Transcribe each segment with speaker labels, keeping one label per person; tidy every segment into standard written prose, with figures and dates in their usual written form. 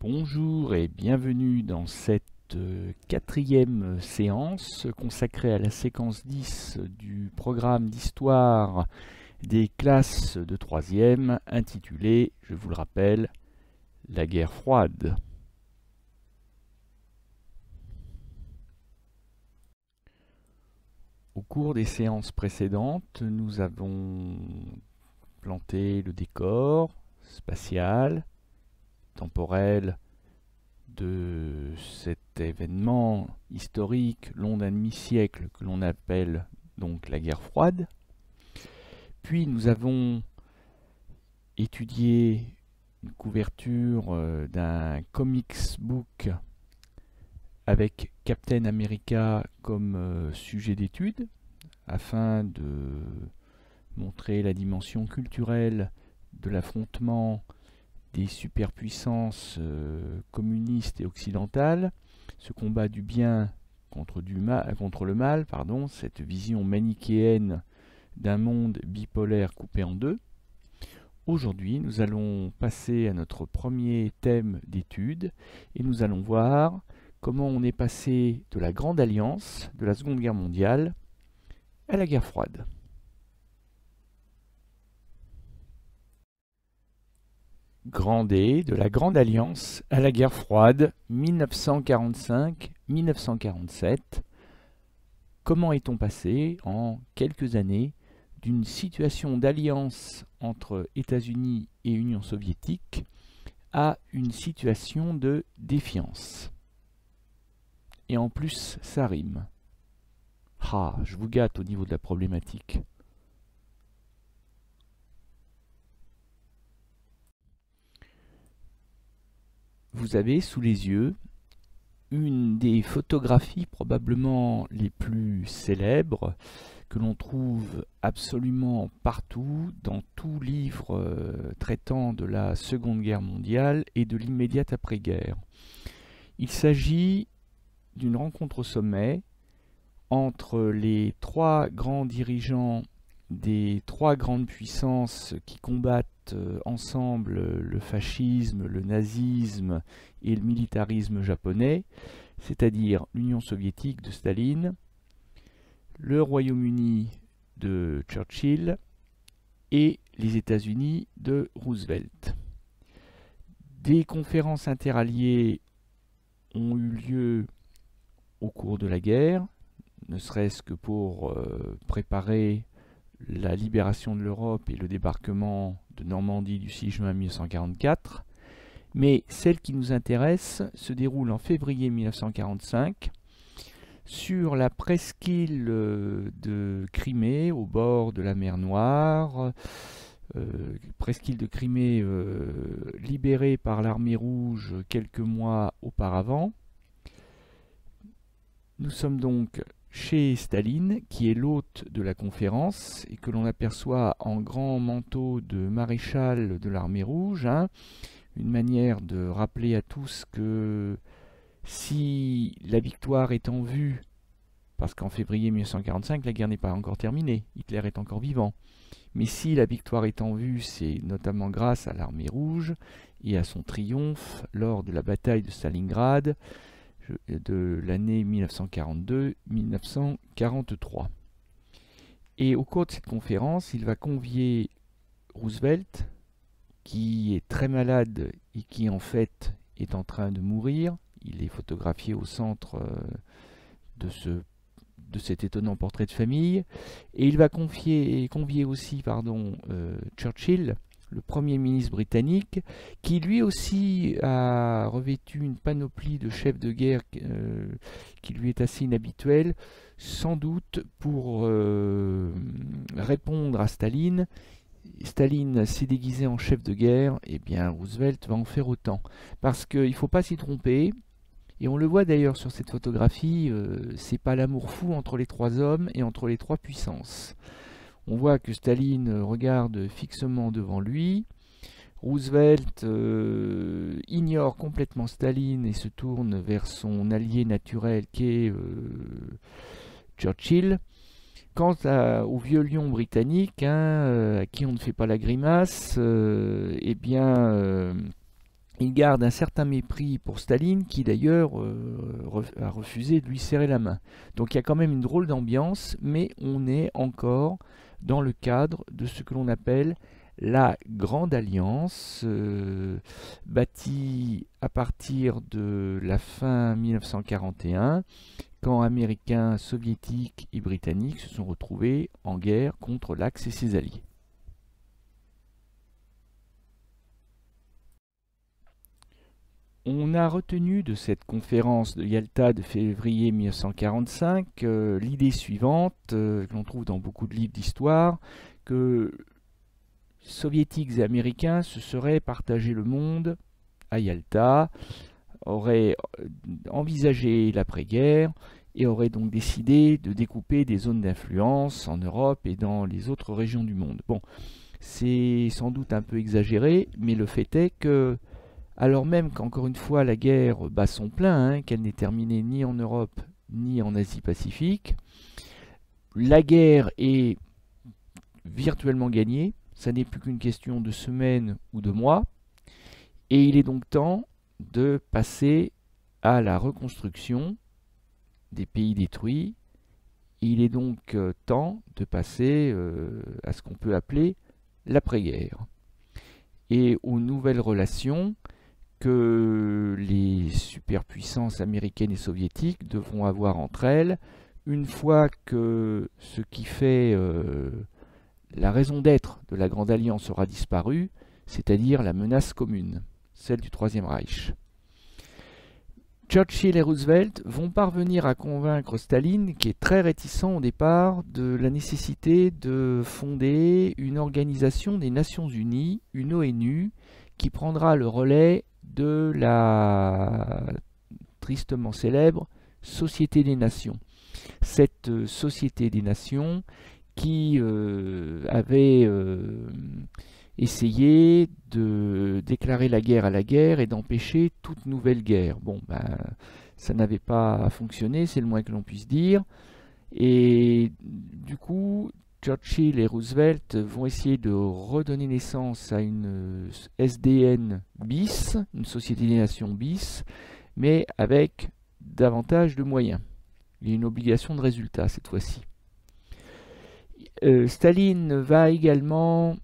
Speaker 1: Bonjour et bienvenue dans cette quatrième séance consacrée à la séquence 10 du programme d'histoire des classes de troisième intitulée, je vous le rappelle, la guerre froide. Au cours des séances précédentes, nous avons planté le décor spatial, temporel, de cet événement historique long d'un demi-siècle que l'on appelle donc la guerre froide. Puis nous avons étudié une couverture d'un comics book avec Captain America comme sujet d'étude afin de montrer la dimension culturelle de l'affrontement des superpuissances communistes et occidentales, ce combat du bien contre le mal, cette vision manichéenne d'un monde bipolaire coupé en deux. Aujourd'hui, nous allons passer à notre premier thème d'étude et nous allons voir comment on est passé de la Grande Alliance, de la Seconde Guerre mondiale, à la guerre froide. De la Grande Alliance à la guerre froide, 1945-1947. Comment est-on passé en quelques années d'une situation d'alliance entre États-Unis et Union soviétique à une situation de défiance? Et en plus, ça rime. Ah, je vous gâte au niveau de la problématique. Vous avez sous les yeux une des photographies probablement les plus célèbres que l'on trouve absolument partout dans tout livre traitant de la Seconde Guerre mondiale et de l'immédiate après-guerre. Il s'agit d'une rencontre au sommet entre les trois grands dirigeants des trois grandes puissances qui combattent ensemble le fascisme, le nazisme et le militarisme japonais, c'est-à-dire l'Union soviétique de Staline, le Royaume-Uni de Churchill et les États-Unis de Roosevelt. Des conférences interalliées ont eu lieu au cours de la guerre, ne serait-ce que pour préparer la libération de l'Europe et le débarquement de Normandie du 6 juin 1944. Mais celle qui nous intéresse se déroule en février 1945 sur la presqu'île de Crimée, au bord de la mer Noire, presqu'île de Crimée libérée par l'armée rouge quelques mois auparavant. Nous sommes donc chez Staline, qui est l'hôte de la conférence et que l'on aperçoit en grand manteau de maréchal de l'armée rouge, une manière de rappeler à tous que si la victoire est en vue, parce qu'en février 1945, la guerre n'est pas encore terminée, Hitler est encore vivant, mais si la victoire est en vue, c'est notamment grâce à l'armée rouge et à son triomphe lors de la bataille de Stalingrad de l'année 1942-1943. Et au cours de cette conférence, il va convier Roosevelt, qui est très malade et qui en fait est en train de mourir. Il est photographié au centre de cet étonnant portrait de famille. Et il va convier aussi Churchill, le Premier ministre britannique, qui lui aussi a revêtu une panoplie de chef de guerre qui lui est assez inhabituelle, sans doute pour répondre à Staline. Staline s'est déguisé en chef de guerre, et bien Roosevelt va en faire autant. Parce qu'il ne faut pas s'y tromper, et on le voit d'ailleurs sur cette photographie, c'est pas l'amour fou entre les trois hommes et entre les trois puissances. On voit que Staline regarde fixement devant lui. Roosevelt ignore complètement Staline et se tourne vers son allié naturel qu'est Churchill. Quant au vieux lion britannique, à qui on ne fait pas la grimace, il garde un certain mépris pour Staline, qui d'ailleurs a refusé de lui serrer la main. Donc il y a quand même une drôle d'ambiance, mais on est encore dans le cadre de ce que l'on appelle la Grande Alliance, bâtie à partir de la fin 1941, quand Américains, Soviétiques et Britanniques se sont retrouvés en guerre contre l'Axe et ses alliés. On a retenu de cette conférence de Yalta de février 1945 l'idée suivante, que l'on trouve dans beaucoup de livres d'histoire, que Soviétiques et Américains se seraient partagé le monde à Yalta, auraient envisagé l'après-guerre et auraient donc décidé de découper des zones d'influence en Europe et dans les autres régions du monde. Bon, c'est sans doute un peu exagéré, mais le fait est que, alors même qu'encore une fois la guerre bat son plein, qu'elle n'est terminée ni en Europe ni en Asie-Pacifique, la guerre est virtuellement gagnée, ça n'est plus qu'une question de semaines ou de mois, et il est donc temps de passer à la reconstruction des pays détruits. Il est donc temps de passer à ce qu'on peut appeler l'après-guerre et aux nouvelles relations que les superpuissances américaines et soviétiques devront avoir entre elles une fois que ce qui fait la raison d'être de la Grande Alliance aura disparu, c'est-à-dire la menace commune, celle du Troisième Reich. Churchill et Roosevelt vont parvenir à convaincre Staline, qui est très réticent au départ, de la nécessité de fonder une organisation des Nations Unies, une ONU, qui prendra le relais de la tristement célèbre Société des Nations. Cette Société des Nations qui avait essayé de déclarer la guerre à la guerre et d'empêcher toute nouvelle guerre. Bon, ben, ça n'avait pas fonctionné, c'est le moins que l'on puisse dire. Et du coup, Churchill et Roosevelt vont essayer de redonner naissance à une SDN bis, une Société des Nations bis, mais avec davantage de moyens. Il y a une obligation de résultat cette fois-ci. Staline va également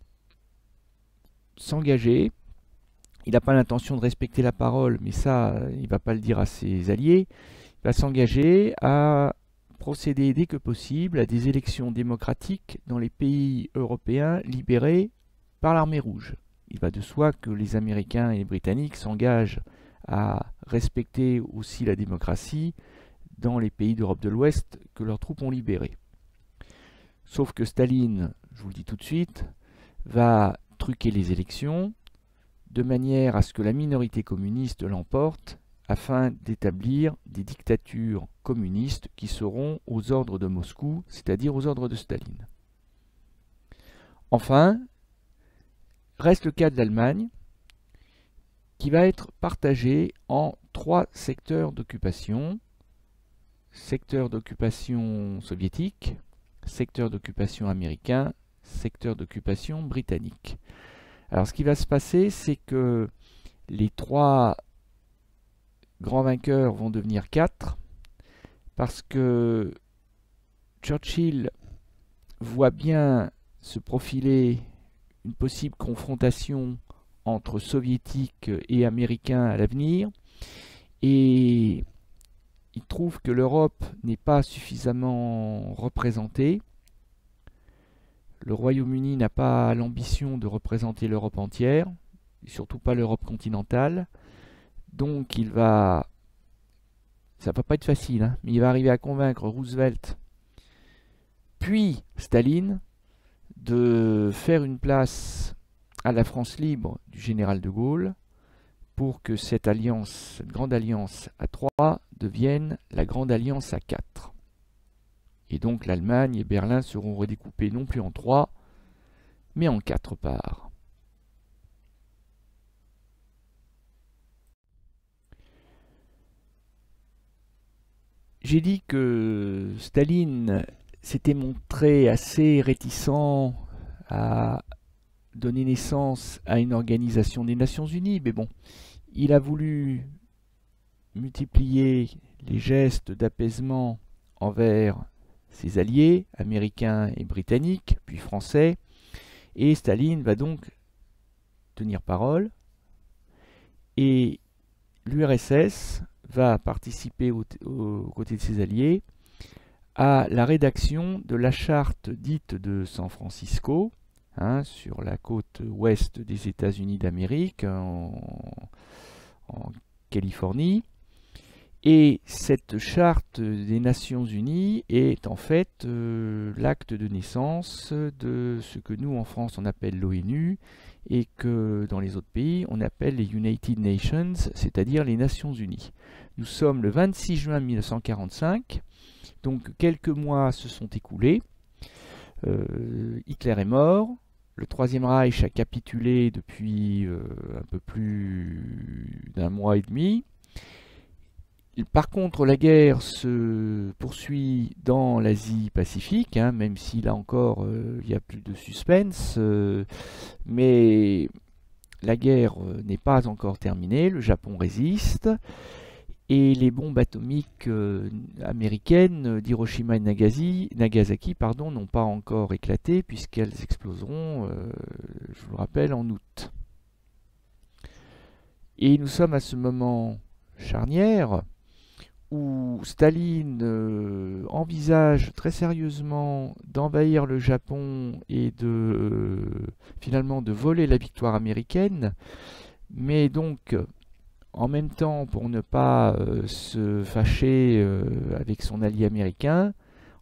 Speaker 1: s'engager. Il n'a pas l'intention de respecter la parole, mais ça, il ne va pas le dire à ses alliés. Il va s'engager à procéder dès que possible à des élections démocratiques dans les pays européens libérés par l'armée rouge. Il va de soi que les Américains et les Britanniques s'engagent à respecter aussi la démocratie dans les pays d'Europe de l'Ouest que leurs troupes ont libérés. Sauf que Staline, je vous le dis tout de suite, va truquer les élections de manière à ce que la minorité communiste l'emporte afin d'établir des dictatures communistes qui seront aux ordres de Moscou, c'est-à-dire aux ordres de Staline. Enfin, reste le cas de l'Allemagne, qui va être partagée en 3 secteurs d'occupation. Secteur d'occupation soviétique, secteur d'occupation américain, secteur d'occupation britannique. Alors ce qui va se passer, c'est que les 3 grands vainqueurs vont devenir 4, parce que Churchill voit bien se profiler une possible confrontation entre soviétiques et américains à l'avenir, et il trouve que l'Europe n'est pas suffisamment représentée. Le Royaume-Uni n'a pas l'ambition de représenter l'Europe entière, et surtout pas l'Europe continentale. Donc ça va pas être facile, hein, mais il va arriver à convaincre Roosevelt, puis Staline, de faire une place à la France libre du général de Gaulle, pour que cette alliance, cette grande alliance à 3 devienne la grande alliance à 4. Et donc l'Allemagne et Berlin seront redécoupés non plus en 3, mais en 4 parts. J'ai dit que Staline s'était montré assez réticent à donner naissance à une organisation des Nations Unies, mais bon, il a voulu multiplier les gestes d'apaisement envers ses alliés, américains et britanniques, puis français, et Staline va donc tenir parole, et l'URSS va participer aux côtés de ses alliés à la rédaction de la charte dite de San Francisco, sur la côte ouest des États-Unis d'Amérique, en Californie. Et cette charte des Nations Unies est en fait l'acte de naissance de ce que nous en France on appelle l'ONU et que dans les autres pays on appelle les United Nations, c'est-à-dire les Nations Unies. Nous sommes le 26 juin 1945, donc quelques mois se sont écoulés. Hitler est mort, le Troisième Reich a capitulé depuis un peu plus d'un mois et demi. Par contre, la guerre se poursuit dans l'Asie-Pacifique, même si là encore il y a plus de suspense, mais la guerre n'est pas encore terminée, le Japon résiste, et les bombes atomiques américaines d'Hiroshima et Nagasaki n'ont pas encore éclaté, puisqu'elles exploseront, je vous le rappelle, en août. Et nous sommes à ce moment charnière, où Staline envisage très sérieusement d'envahir le Japon et finalement de voler la victoire américaine, mais donc en même temps, pour ne pas se fâcher avec son allié américain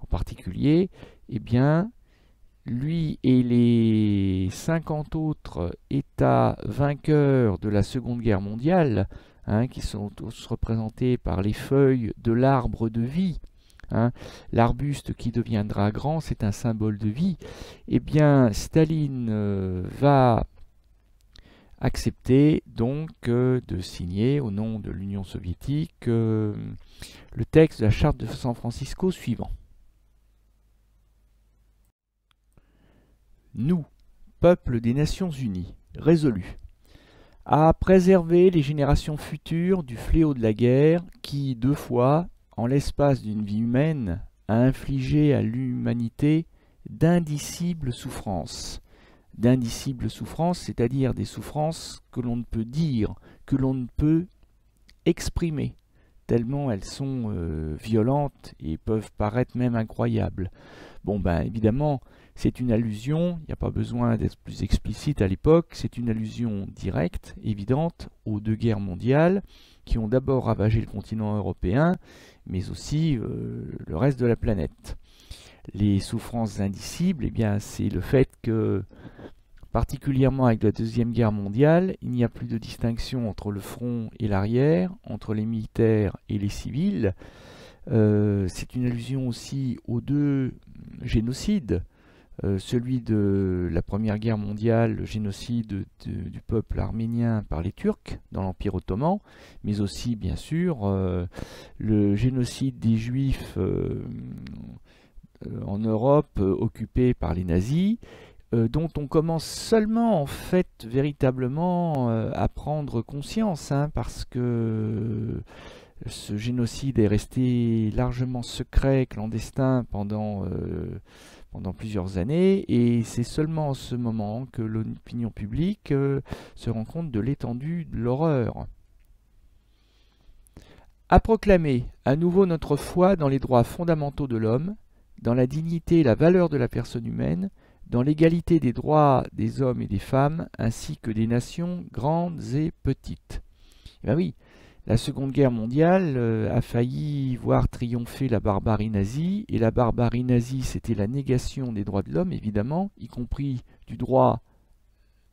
Speaker 1: en particulier, eh bien lui et les 50 autres États vainqueurs de la Seconde Guerre mondiale, qui sont tous représentés par les feuilles de l'arbre de vie. L'arbuste qui deviendra grand, c'est un symbole de vie. Eh bien, Staline va accepter donc de signer au nom de l'Union soviétique le texte de la charte de San Francisco suivant. Nous, peuple des Nations Unies, résolus à préserver les générations futures du fléau de la guerre qui, 2 fois, en l'espace d'une vie humaine, a infligé à l'humanité d'indicibles souffrances. D'indicibles souffrances, c'est-à-dire des souffrances que l'on ne peut dire, que l'on ne peut exprimer, tellement elles sont violentes et peuvent paraître même incroyables. Bon, évidemment, c'est une allusion, il n'y a pas besoin d'être plus explicite à l'époque, c'est une allusion directe, évidente, aux 2 guerres mondiales qui ont d'abord ravagé le continent européen, mais aussi le reste de la planète. Les souffrances indicibles, eh bien, c'est le fait que, particulièrement avec la Deuxième Guerre mondiale, il n'y a plus de distinction entre le front et l'arrière, entre les militaires et les civils. C'est une allusion aussi aux 2 génocides, celui de la Première Guerre mondiale, le génocide du peuple arménien par les Turcs dans l'Empire ottoman, mais aussi bien sûr le génocide des Juifs en Europe occupée par les nazis, dont on commence seulement en fait véritablement à prendre conscience, parce que ce génocide est resté largement secret, clandestin pendant plusieurs années, et c'est seulement en ce moment que l'opinion publique se rend compte de l'étendue de l'horreur. À proclamer à nouveau notre foi dans les droits fondamentaux de l'homme, dans la dignité et la valeur de la personne humaine, dans l'égalité des droits des hommes et des femmes, ainsi que des nations grandes et petites. Eh bien oui, la Seconde Guerre mondiale a failli voir triompher la barbarie nazie, et la barbarie nazie, c'était la négation des droits de l'homme, évidemment, y compris du droit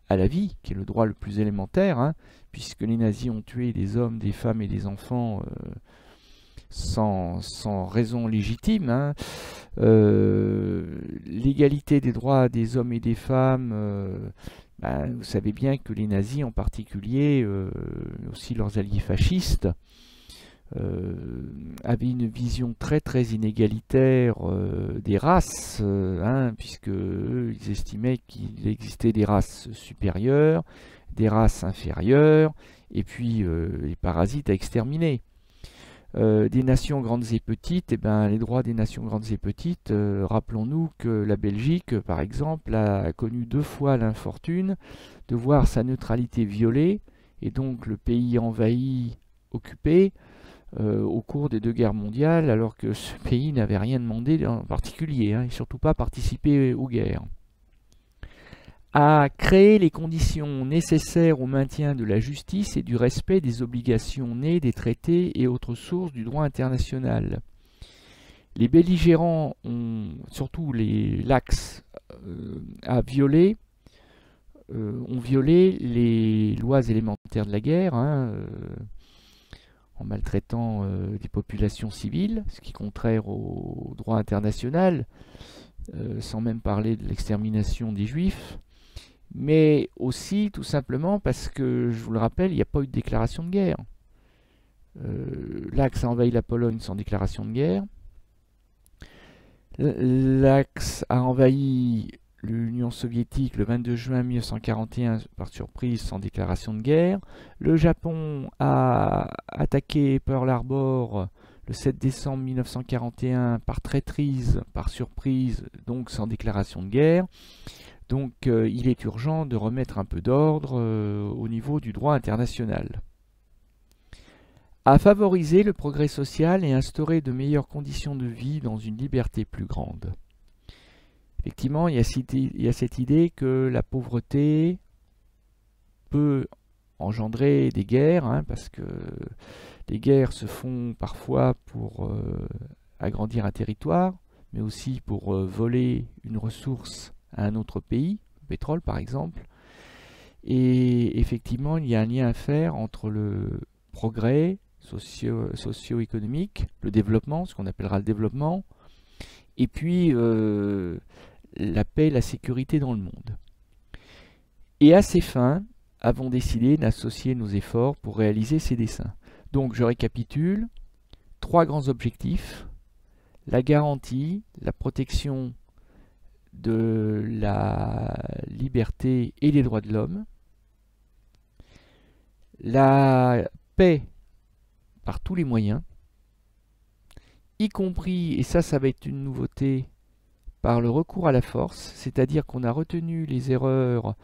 Speaker 1: à la vie, qui est le droit le plus élémentaire, puisque les nazis ont tué des hommes, des femmes et des enfants sans raison légitime. L'égalité des droits des hommes et des femmes, vous savez bien que les nazis en particulier, aussi leurs alliés fascistes, avaient une vision très très inégalitaire des races, puisque eux, ils estimaient qu'il existait des races supérieures, des races inférieures, et puis les parasites à exterminer. Des nations grandes et petites, les droits des nations grandes et petites, rappelons-nous que la Belgique, par exemple, a connu 2 fois l'infortune de voir sa neutralité violée, et donc le pays envahi, occupé, au cours des 2 guerres mondiales, alors que ce pays n'avait rien demandé en particulier, et surtout pas participé aux guerres. À créer les conditions nécessaires au maintien de la justice et du respect des obligations nées des traités et autres sources du droit international. Les belligérants ont, surtout l'Axe, ont violé les lois élémentaires de la guerre, en maltraitant des populations civiles, ce qui est contraire au droit international, sans même parler de l'extermination des Juifs. Mais aussi tout simplement parce que, je vous le rappelle, il n'y a pas eu de déclaration de guerre. L'Axe a envahi la Pologne sans déclaration de guerre. L'Axe a envahi l'Union soviétique le 22 juin 1941 par surprise sans déclaration de guerre. Le Japon a attaqué Pearl Harbor le 7 décembre 1941 par traîtrise, par surprise, donc sans déclaration de guerre. Donc il est urgent de remettre un peu d'ordre au niveau du droit international. À favoriser le progrès social et instaurer de meilleures conditions de vie dans une liberté plus grande. Effectivement, il y a cette idée que la pauvreté peut engendrer des guerres, parce que les guerres se font parfois pour agrandir un territoire, mais aussi pour voler une ressource à un autre pays, le pétrole par exemple. Et effectivement, il y a un lien à faire entre le progrès socio-économique, le développement, ce qu'on appellera le développement, et puis la paix et la sécurité dans le monde. Et à ces fins, avons décidé d'associer nos efforts pour réaliser ces desseins. Donc je récapitule, 3 grands objectifs: la garantie, la protection de la liberté et des droits de l'homme, la paix par tous les moyens, y compris, et ça va être une nouveauté, par le recours à la force, c'est-à-dire qu'on a retenu les erreurs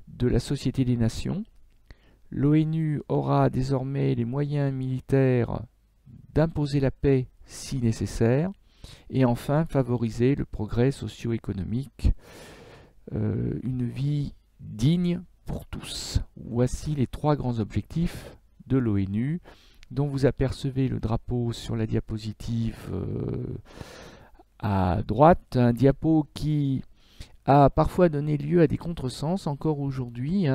Speaker 1: de la Société des Nations. L'ONU aura désormais les moyens militaires d'imposer la paix si nécessaire. Et enfin, favoriser le progrès socio-économique, une vie digne pour tous. Voici les 3 grands objectifs de l'ONU, dont vous apercevez le drapeau sur la diapositive à droite, un diapo qui a parfois donné lieu à des contresens encore aujourd'hui.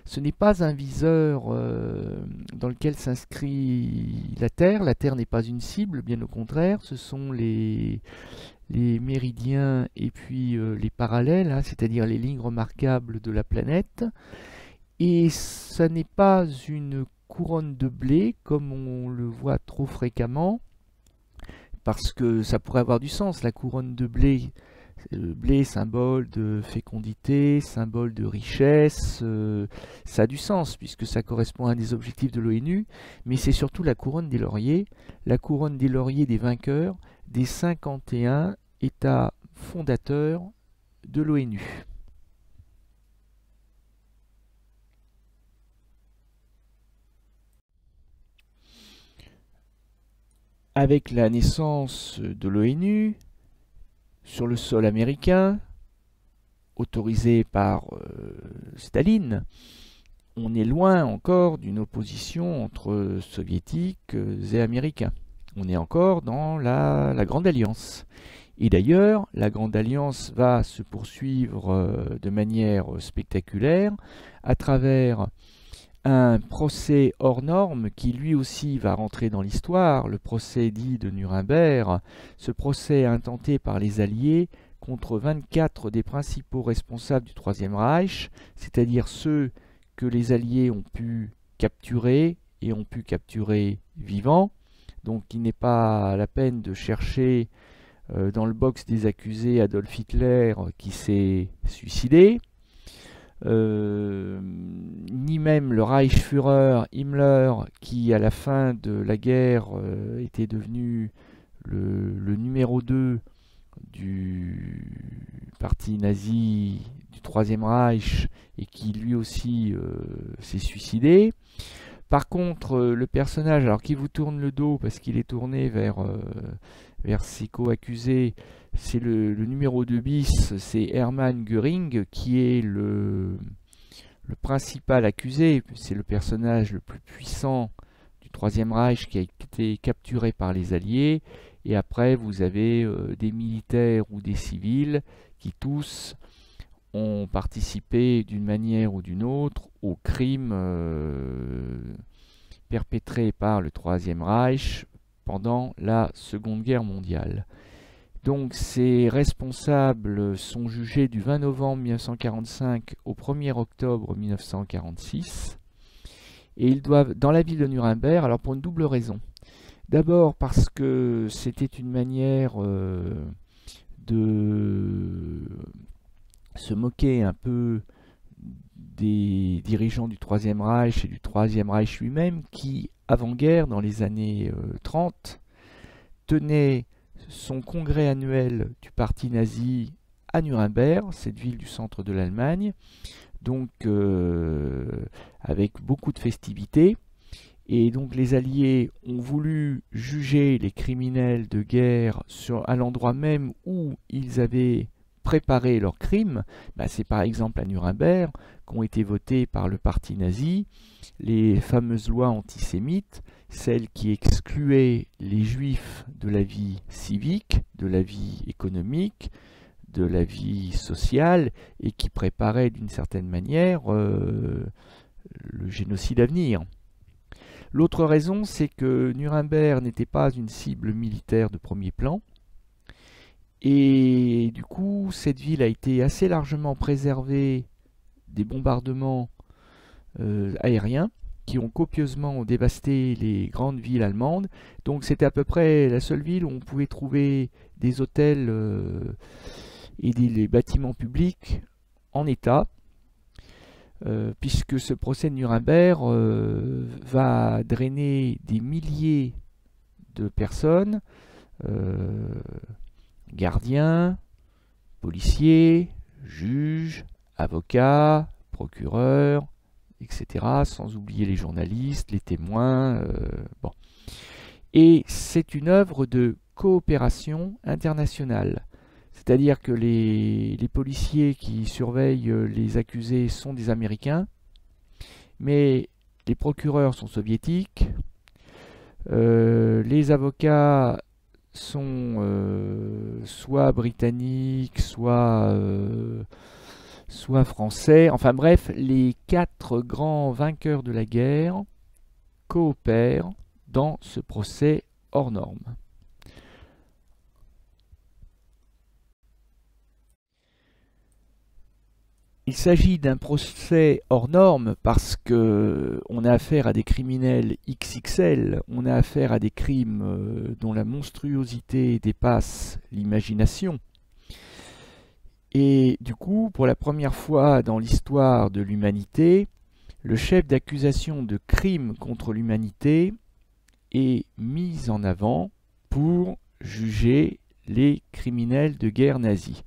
Speaker 1: Ce n'est pas un viseur dans lequel s'inscrit la Terre. La Terre n'est pas une cible, bien au contraire. Ce sont les méridiens et puis les parallèles, c'est-à-dire les lignes remarquables de la planète. Et ça n'est pas une couronne de blé comme on le voit trop fréquemment, parce que ça pourrait avoir du sens. La couronne de blé, le blé, symbole de fécondité, symbole de richesse, ça a du sens puisque ça correspond à un des objectifs de l'ONU, mais c'est surtout la couronne des lauriers des vainqueurs des 51 États fondateurs de l'ONU. Avec la naissance de l'ONU, sur le sol américain, autorisé par Staline, on est loin encore d'une opposition entre soviétiques et américains. On est encore dans la Grande Alliance. Et d'ailleurs, la Grande Alliance va se poursuivre de manière spectaculaire à travers un procès hors norme qui lui aussi va rentrer dans l'histoire, le procès dit de Nuremberg. Ce procès intenté par les Alliés contre 24 des principaux responsables du Troisième Reich, c'est-à-dire ceux que les Alliés ont pu capturer et ont pu capturer vivants. Donc il n'est pas la peine de chercher dans le box des accusés Adolf Hitler qui s'est suicidé. ni même le Reichsführer Himmler, qui à la fin de la guerre était devenu le numéro 2 du parti nazi du Troisième Reich et qui lui aussi s'est suicidé. Par contre, le personnage, alors qui vous tourne le dos parce qu'il est tourné vers ses co-accusés, c'est le numéro 2 bis, c'est Hermann Göring, qui est le principal accusé. C'est le personnage le plus puissant du Troisième Reich qui a été capturé par les Alliés. Et après, vous avez des militaires ou des civils qui tous ont participé d'une manière ou d'une autre aux crimes perpétrés par le Troisième Reich pendant la Seconde Guerre mondiale. Donc ces responsables sont jugés du 20 novembre 1945 au 1er octobre 1946 et ils doivent, dans la ville de Nuremberg, alors pour une double raison. D'abord parce que c'était une manière de se moquer un peu des dirigeants du Troisième Reich et du Troisième Reich lui-même qui, avant-guerre, dans les années 30, tenait son congrès annuel du parti nazi à Nuremberg, cette ville du centre de l'Allemagne, donc avec beaucoup de festivités. Et donc les Alliés ont voulu juger les criminels de guerre à l'endroit même où ils avaient préparé leurs crimes. C'est par exemple à Nuremberg qu'ont été votées par le parti nazi les fameuses lois antisémites, celles qui excluaient les juifs de la vie civique, de la vie économique, de la vie sociale, et qui préparaient d'une certaine manière le génocide à venir. L'autre raison, c'est que Nuremberg n'était pas une cible militaire de premier plan, et du coup, cette ville a été assez largement préservée des bombardements aériens qui ont copieusement dévasté les grandes villes allemandes. Donc c'était à peu près la seule ville où on pouvait trouver des hôtels et des bâtiments publics en état, puisque ce procès de Nuremberg va drainer des milliers de personnes, gardiens, policiers, juges, avocats, procureurs, etc., sans oublier les journalistes, les témoins. Bon. Et c'est une œuvre de coopération internationale. C'est-à-dire que les policiers qui surveillent les accusés sont des Américains, mais les procureurs sont soviétiques, les avocats sont soit britanniques, soit français. Enfin bref, les 4 grands vainqueurs de la guerre coopèrent dans ce procès hors norme. Il s'agit d'un procès hors norme parce que on a affaire à des criminels XXL, on a affaire à des crimes dont la monstruosité dépasse l'imagination. Et du coup, pour la première fois dans l'histoire de l'humanité, le chef d'accusation de crimes contre l'humanité est mis en avant pour juger les criminels de guerre nazis.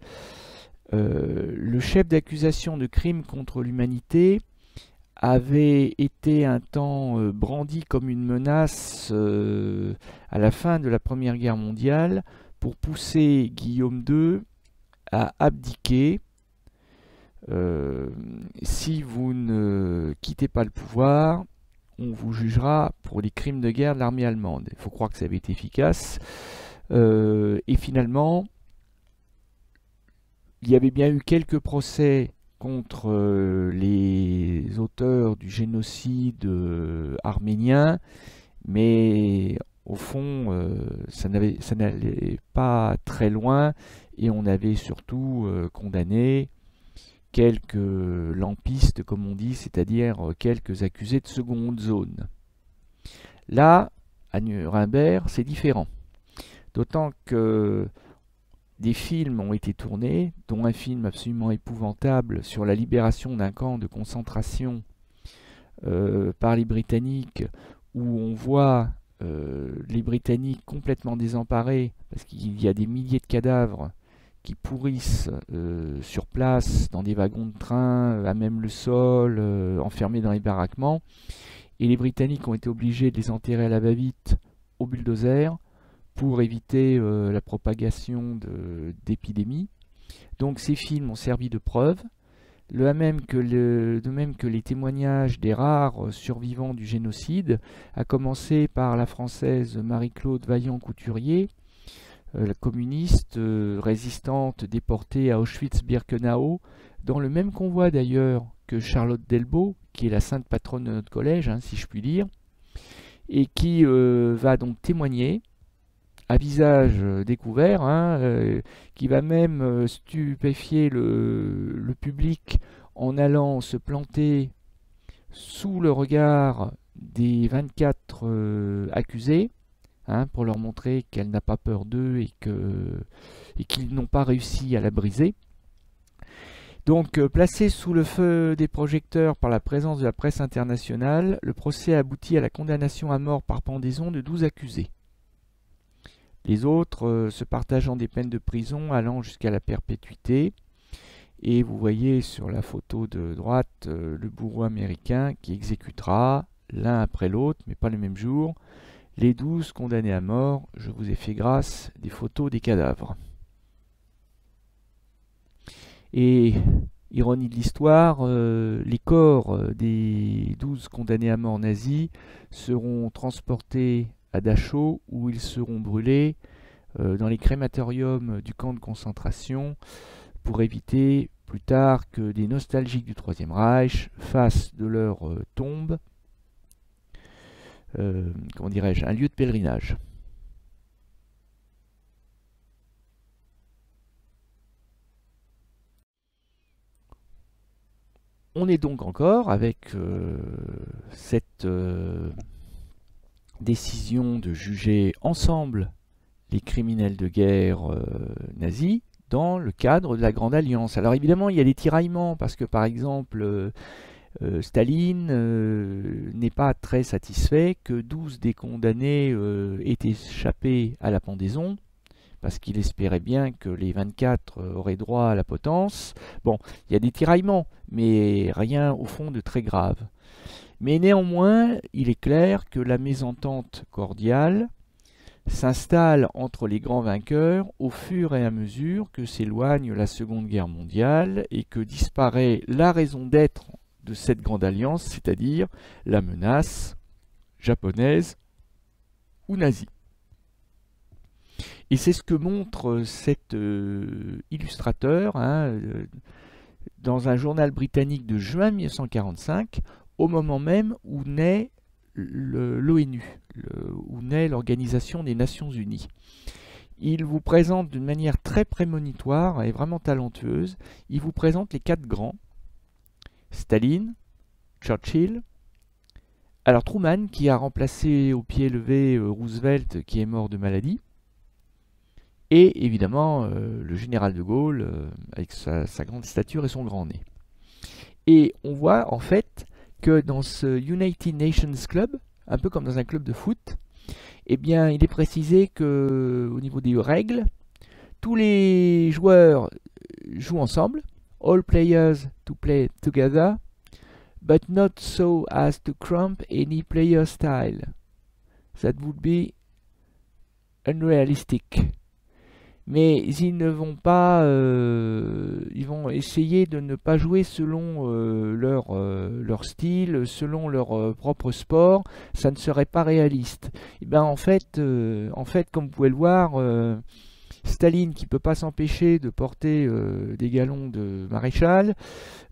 Speaker 1: Le chef d'accusation de crimes contre l'humanité avait été un temps brandi comme une menace à la fin de la Première Guerre mondiale pour pousser Guillaume II à abdiquer si vous ne quittez pas le pouvoir, on vous jugera pour les crimes de guerre de l'armée allemande. Il faut croire que ça avait été efficace. Et finalement, il y avait bien eu quelques procès contre les auteurs du génocide arménien, mais au fond, ça n'allait pas très loin et on avait surtout condamné quelques lampistes, comme on dit, c'est-à-dire quelques accusés de seconde zone. Là, à Nuremberg, c'est différent. D'autant que des films ont été tournés, dont un film absolument épouvantable sur la libération d'un camp de concentration par les Britanniques, où on voit les Britanniques complètement désemparés, parce qu'il y a des milliers de cadavres qui pourrissent sur place, dans des wagons de train, à même le sol, enfermés dans les baraquements. Et les Britanniques ont été obligés de les enterrer à la va-vite au bulldozer pour éviter la propagation d'épidémies. Donc ces films ont servi de preuve, de même que les témoignages des rares survivants du génocide, à commencer par la française Marie-Claude Vaillant-Couturier, la communiste résistante déportée à Auschwitz-Birkenau, dans le même convoi d'ailleurs que Charlotte Delbo, qui est la sainte patronne de notre collège, hein, si je puis dire, et qui va donc témoigner à visage découvert, hein, qui va même stupéfier le public en allant se planter sous le regard des 24 accusés, hein, pour leur montrer qu'elle n'a pas peur d'eux et qu'ils n'ont pas réussi à la briser. Donc, placé sous le feu des projecteurs par la présence de la presse internationale, le procès aboutit à la condamnation à mort par pendaison de 12 accusés. Les autres se partageant des peines de prison allant jusqu'à la perpétuité. Et vous voyez sur la photo de droite le bourreau américain qui exécutera l'un après l'autre, mais pas le même jour, les 12 condamnés à mort. Je vous ai fait grâce des photos des cadavres. Et, ironie de l'histoire, les corps des 12 condamnés à mort nazis seront transportés à Dachau, où ils seront brûlés dans les crématoriums du camp de concentration, pour éviter plus tard que des nostalgiques du Troisième Reich fassent de leur tombe, comment dirais-je, un lieu de pèlerinage. On est donc encore avec cette décision de juger ensemble les criminels de guerre nazis dans le cadre de la Grande Alliance. Alors évidemment, il y a des tiraillements, parce que par exemple, Staline n'est pas très satisfait que 12 des condamnés aient échappé à la pendaison, parce qu'il espérait bien que les 24 auraient droit à la potence. Bon, il y a des tiraillements, mais rien au fond de très grave. Mais néanmoins, il est clair que la mésentente cordiale s'installe entre les grands vainqueurs au fur et à mesure que s'éloigne la Seconde Guerre mondiale et que disparaît la raison d'être de cette grande alliance, c'est-à-dire la menace japonaise ou nazie. Et c'est ce que montre cet illustrateur, hein, dans un journal britannique de juin 1945, au moment même où naît l'ONU, où naît l'Organisation des Nations Unies. Il vous présente d'une manière très prémonitoire et vraiment talentueuse, il vous présente les 4 grands: Staline, Churchill, alors Truman qui a remplacé au pied levé Roosevelt qui est mort de maladie, et évidemment le général de Gaulle avec sa grande stature et son grand nez. Et on voit en fait que dans ce United Nations Club, un peu comme dans un club de foot, eh bien, il est précisé que au niveau des règles, tous les joueurs jouent ensemble, all players to play together, but not so as to cramp any player style. That would be unrealistic. Mais ils ne vont pas, ils vont essayer de ne pas jouer selon leur style, selon leur propre sport. Ça ne serait pas réaliste. Et ben en fait, comme vous pouvez le voir, Staline qui peut pas s'empêcher de porter des galons de maréchal,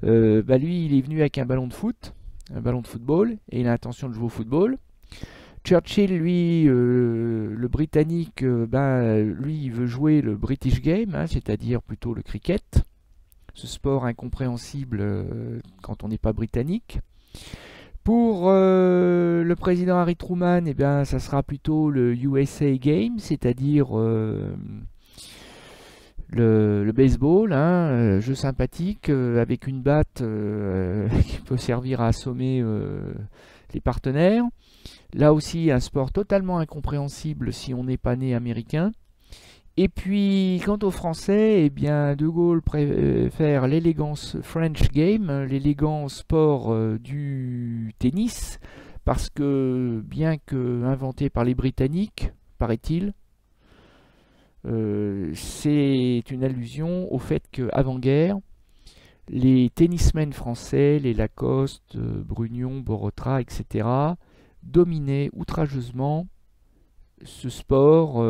Speaker 1: bah lui il est venu avec un ballon de foot, un ballon de football, et il a l'intention de jouer au football. Churchill, lui, le Britannique, lui, il veut jouer le British Game, hein, c'est-à-dire plutôt le cricket, ce sport incompréhensible quand on n'est pas britannique. Pour le président Harry Truman, eh bien, ça sera plutôt le USA Game, c'est-à-dire Le baseball, hein, jeu sympathique, avec une batte qui peut servir à assommer les partenaires. Là aussi, un sport totalement incompréhensible si on n'est pas né américain. Et puis, quant aux Français, eh bien, De Gaulle préfère l'élégance French game, l'élégance sport du tennis, parce que, bien que inventé par les Britanniques, paraît-il, c'est une allusion au fait qu'avant-guerre, les tennismen français, les Lacoste, Brugnon, Borotra, etc., dominaient outrageusement ce sport,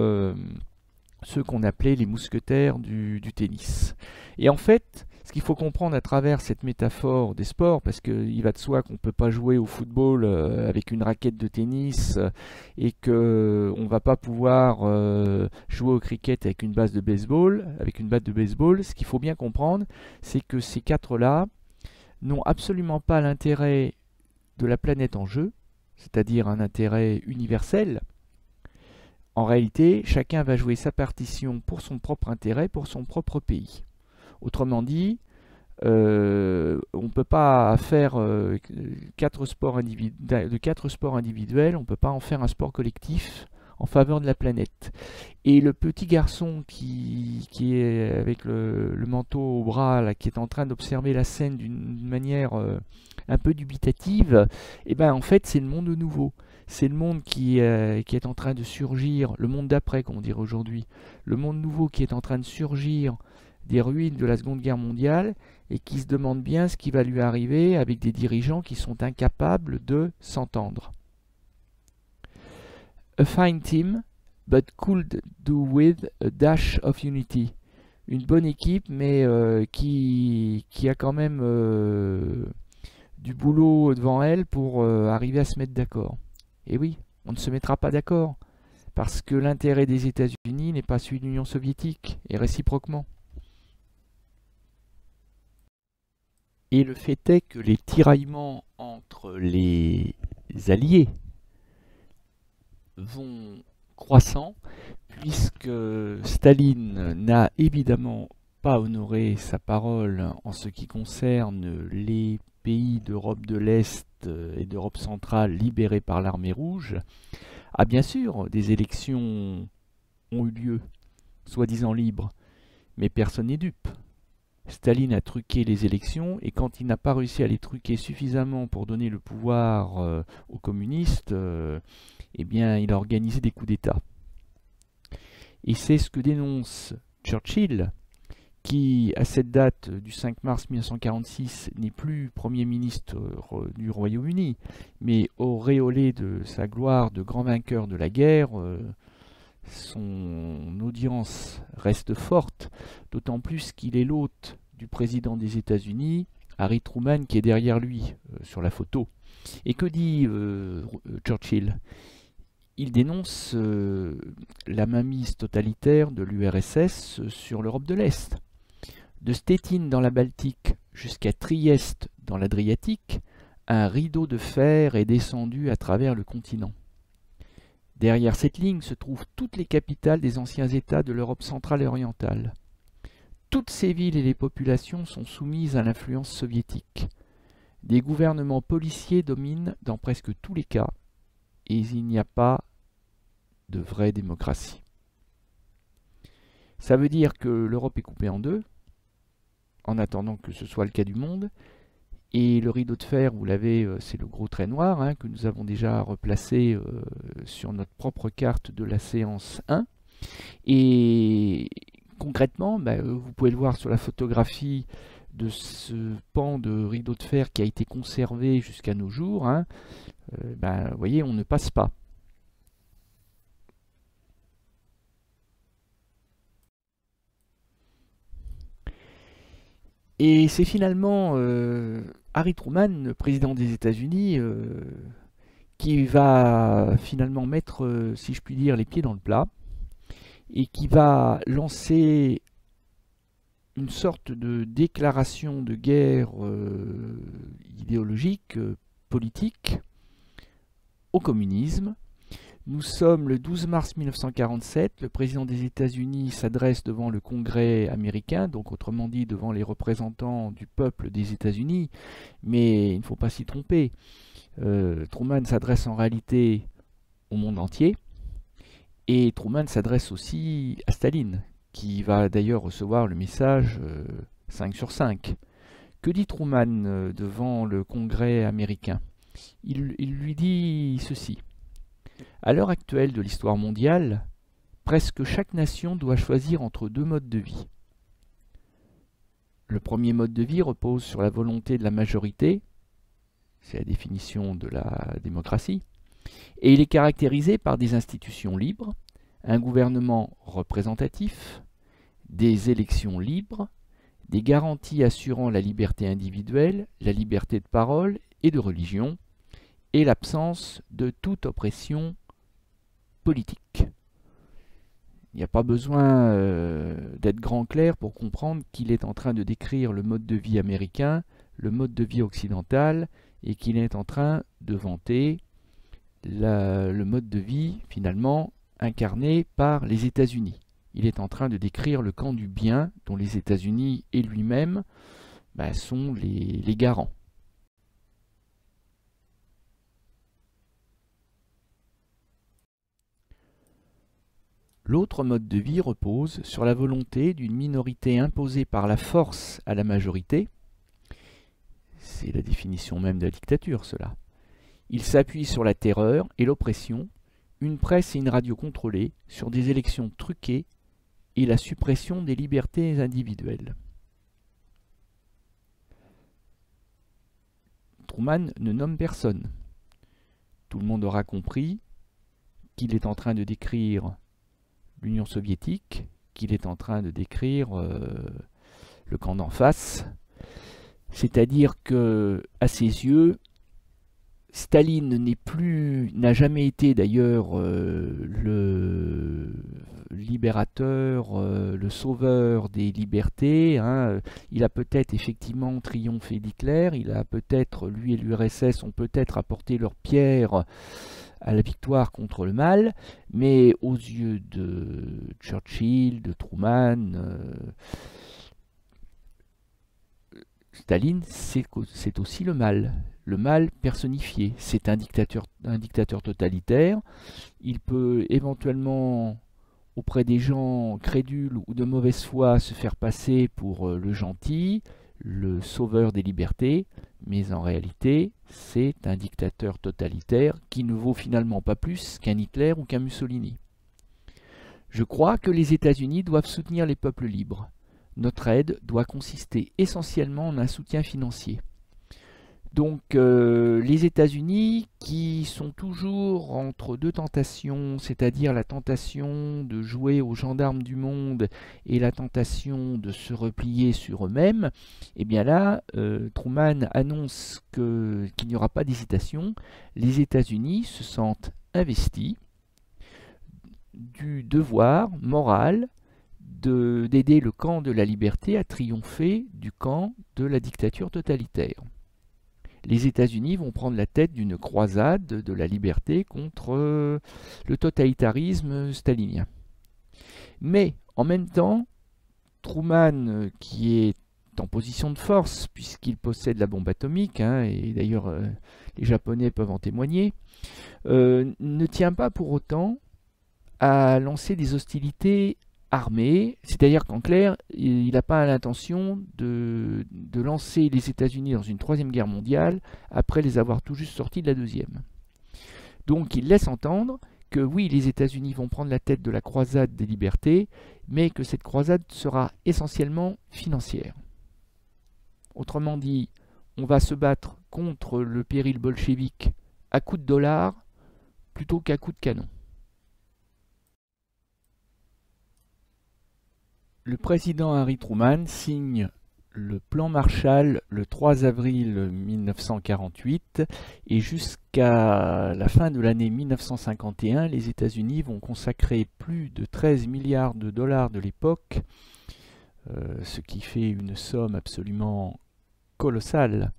Speaker 1: ceux qu'on appelait les mousquetaires du tennis. Et en fait, ce qu'il faut comprendre à travers cette métaphore des sports, parce qu'il va de soi qu'on ne peut pas jouer au football avec une raquette de tennis et qu'on ne va pas pouvoir jouer au cricket avec une batte de baseball, ce qu'il faut bien comprendre, c'est que ces quatre-là n'ont absolument pas l'intérêt de la planète en jeu, c'est-à-dire un intérêt universel. En réalité, chacun va jouer sa partition pour son propre intérêt, pour son propre pays. Autrement dit, on ne peut pas faire de 4 sports individuels, on ne peut pas en faire un sport collectif en faveur de la planète. Et le petit garçon qui est avec le manteau au bras, là, qui est en train d'observer la scène d'une manière un peu dubitative, eh ben, en fait, c'est le monde nouveau. C'est le monde qui est en train de surgir, le monde d'après, comme on dirait aujourd'hui, le monde nouveau qui est en train de surgir des ruines de la Seconde Guerre mondiale et qui se demande bien ce qui va lui arriver avec des dirigeants qui sont incapables de s'entendre. A fine team, but could do with a dash of unity. Une bonne équipe, mais qui a quand même du boulot devant elle pour arriver à se mettre d'accord. Et oui, on ne se mettra pas d'accord, parce que l'intérêt des États-Unis n'est pas celui de l'Union soviétique, et réciproquement. Et le fait est que les tiraillements entre les alliés vont croissant, puisque Staline n'a évidemment pas honoré sa parole en ce qui concerne les pays d'Europe de l'Est et d'Europe centrale libérés par l'armée rouge. Ah bien sûr, des élections ont eu lieu, soi-disant libres, mais personne n'est dupe. Staline a truqué les élections et quand il n'a pas réussi à les truquer suffisamment pour donner le pouvoir aux communistes, eh bien il a organisé des coups d'État. Et c'est ce que dénonce Churchill, qui, à cette date du 5 mars 1946, n'est plus Premier ministre du Royaume-Uni, mais auréolé de sa gloire de grand vainqueur de la guerre, son audience reste forte, d'autant plus qu'il est l'hôte du président des États-Unis, Harry Truman, qui est derrière lui sur la photo. Et que dit Churchill ? Il dénonce la mainmise totalitaire de l'URSS sur l'Europe de l'Est. De Stettin dans la Baltique jusqu'à Trieste dans l'Adriatique, un rideau de fer est descendu à travers le continent. Derrière cette ligne se trouvent toutes les capitales des anciens États de l'Europe centrale et orientale. Toutes ces villes et les populations sont soumises à l'influence soviétique. Des gouvernements policiers dominent dans presque tous les cas, et il n'y a pas de vraie démocratie. Ça veut dire que l'Europe est coupée en deux, en attendant que ce soit le cas du monde, et le rideau de fer, vous l'avez, c'est le gros trait noir hein, que nous avons déjà replacé sur notre propre carte de la séance 1. Et concrètement, vous pouvez le voir sur la photographie de ce pan de rideau de fer qui a été conservé jusqu'à nos jours. Hein, vous voyez, on ne passe pas. Et c'est finalement Harry Truman, le président des États-Unis, qui va finalement mettre, si je puis dire, les pieds dans le plat et qui va lancer une sorte de déclaration de guerre idéologique, politique, au communisme, Nous sommes le 12 mars 1947, le président des États-Unis s'adresse devant le Congrès américain, donc autrement dit devant les représentants du peuple des États-Unis, mais il ne faut pas s'y tromper. Truman s'adresse en réalité au monde entier, et Truman s'adresse aussi à Staline, qui va d'ailleurs recevoir le message 5 sur 5. Que dit Truman devant le Congrès américain ? Il lui dit ceci. À l'heure actuelle de l'histoire mondiale, presque chaque nation doit choisir entre deux modes de vie. Le premier mode de vie repose sur la volonté de la majorité, c'est la définition de la démocratie, et il est caractérisé par des institutions libres, un gouvernement représentatif, des élections libres, des garanties assurant la liberté individuelle, la liberté de parole et de religion, et l'absence de toute oppression politique. Il n'y a pas besoin d'être grand clair pour comprendre qu'il est en train de décrire le mode de vie américain, le mode de vie occidental, et qu'il est en train de vanter le mode de vie finalement incarné par les États-Unis. Il est en train de décrire le camp du bien dont les États-Unis et lui-même sont les garants. L'autre mode de vie repose sur la volonté d'une minorité imposée par la force à la majorité. C'est la définition même de la dictature, cela. Il s'appuie sur la terreur et l'oppression, une presse et une radio contrôlées, sur des élections truquées et la suppression des libertés individuelles. Truman ne nomme personne. Tout le monde aura compris qu'il est en train de décrire l'Union soviétique, qu'il est en train de décrire le camp d'en face. C'est-à-dire que, à ses yeux, Staline n'a jamais été d'ailleurs le libérateur, le sauveur des libertés. Il a peut-être effectivement triomphé d'Hitler, il a peut-être, lui et l'URSS ont peut-être apporté leur pierre à la victoire contre le mal, mais aux yeux de Churchill, de Truman, Staline, c'est aussi le mal personnifié. C'est un dictateur totalitaire. Il peut éventuellement, auprès des gens crédules ou de mauvaise foi, se faire passer pour le gentil, le sauveur des libertés, mais en réalité, c'est un dictateur totalitaire qui ne vaut finalement pas plus qu'un Hitler ou qu'un Mussolini. Je crois que les États-Unis doivent soutenir les peuples libres. Notre aide doit consister essentiellement en un soutien financier. Donc les États-Unis qui sont toujours entre deux tentations, c'est-à-dire la tentation de jouer aux gendarmes du monde et la tentation de se replier sur eux-mêmes, et bien là, Truman annonce qu'il n'y aura pas d'hésitation. Les États-Unis se sentent investis du devoir moral d'aider le camp de la liberté à triompher du camp de la dictature totalitaire. Les États-Unis vont prendre la tête d'une croisade de la liberté contre le totalitarisme stalinien. Mais en même temps, Truman, qui est en position de force, puisqu'il possède la bombe atomique, et d'ailleurs les Japonais peuvent en témoigner, ne tient pas pour autant à lancer des hostilités armée, c'est-à-dire qu'en clair, il n'a pas l'intention de lancer les États-Unis dans une troisième guerre mondiale après les avoir tout juste sortis de la deuxième. Donc il laisse entendre que oui, les États-Unis vont prendre la tête de la croisade des libertés, mais que cette croisade sera essentiellement financière. Autrement dit, on va se battre contre le péril bolchevique à coups de dollars plutôt qu'à coups de canon. Le président Harry Truman signe le plan Marshall le 3 avril 1948 et jusqu'à la fin de l'année 1951, les États-Unis vont consacrer plus de 13 milliards de dollars de l'époque, ce qui fait une somme absolument colossale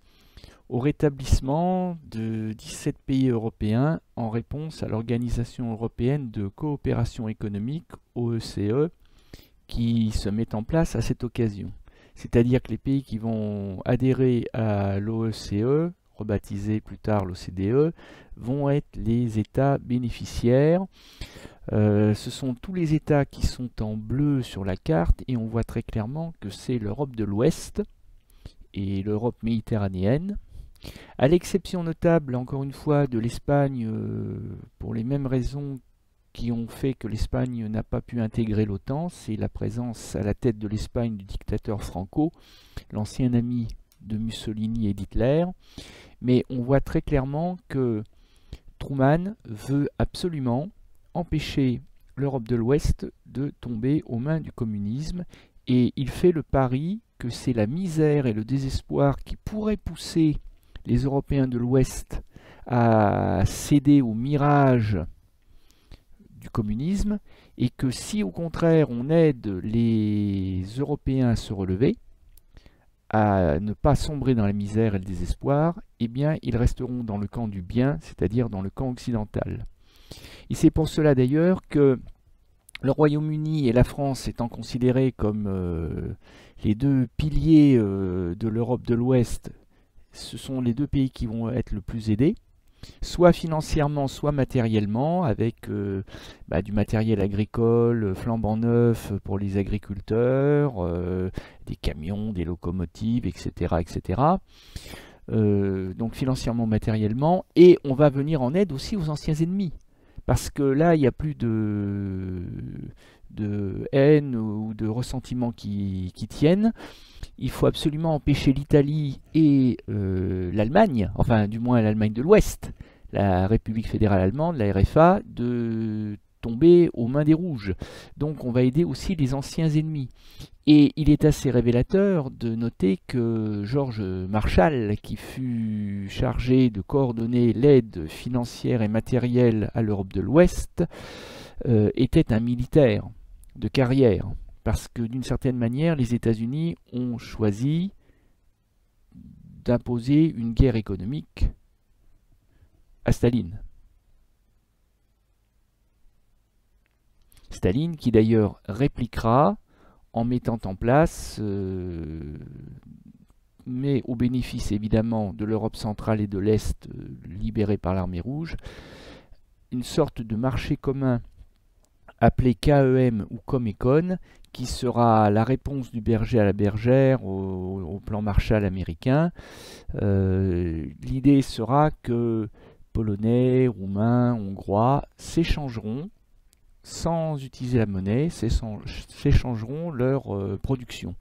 Speaker 1: au rétablissement de 17 pays européens en réponse à l'Organisation européenne de coopération économique, OECE, qui se met en place à cette occasion. C'est-à-dire que les pays qui vont adhérer à l'OECE, rebaptisé plus tard l'OCDE, vont être les États bénéficiaires. Ce sont tous les États qui sont en bleu sur la carte et on voit très clairement que c'est l'Europe de l'Ouest et l'Europe méditerranéenne. À l'exception notable, encore une fois, de l'Espagne, pour les mêmes raisons qui ont fait que l'Espagne n'a pas pu intégrer l'OTAN, c'est la présence à la tête de l'Espagne du dictateur Franco, l'ancien ami de Mussolini et d'Hitler. Mais on voit très clairement que Truman veut absolument empêcher l'Europe de l'Ouest de tomber aux mains du communisme, et il fait le pari que c'est la misère et le désespoir qui pourraient pousser les Européens de l'Ouest à céder au mirage du communisme, et que si au contraire on aide les Européens à se relever, à ne pas sombrer dans la misère et le désespoir, eh bien ils resteront dans le camp du bien, c'est-à-dire dans le camp occidental. Et c'est pour cela d'ailleurs que le Royaume-Uni et la France étant considérés comme les deux piliers de l'Europe de l'Ouest, ce sont les deux pays qui vont être le plus aidés, soit financièrement, soit matériellement, avec du matériel agricole flambant neuf pour les agriculteurs, des camions, des locomotives, etc. etc. Donc financièrement, matériellement, et on va venir en aide aussi aux anciens ennemis. Parce que là, il n'y a plus de haine ou de ressentiment qui tiennent. Il faut absolument empêcher l'Italie et l'Allemagne, enfin du moins l'Allemagne de l'Ouest, la République fédérale allemande, la RFA, de tomber aux mains des Rouges. Donc on va aider aussi les anciens ennemis. Et il est assez révélateur de noter que George Marshall, qui fut chargé de coordonner l'aide financière et matérielle à l'Europe de l'Ouest, était un militaire de carrière. Parce que d'une certaine manière, les États-Unis ont choisi d'imposer une guerre économique à Staline. Staline qui d'ailleurs répliquera en mettant en place, mais au bénéfice évidemment de l'Europe centrale et de l'Est libérée par l'armée rouge, une sorte de marché commun appelé KEM ou Comecon, qui sera la réponse du berger à la bergère au plan Marshall américain. L'idée sera que Polonais, Roumains, Hongrois s'échangeront, sans utiliser la monnaie, s'échangeront leur production.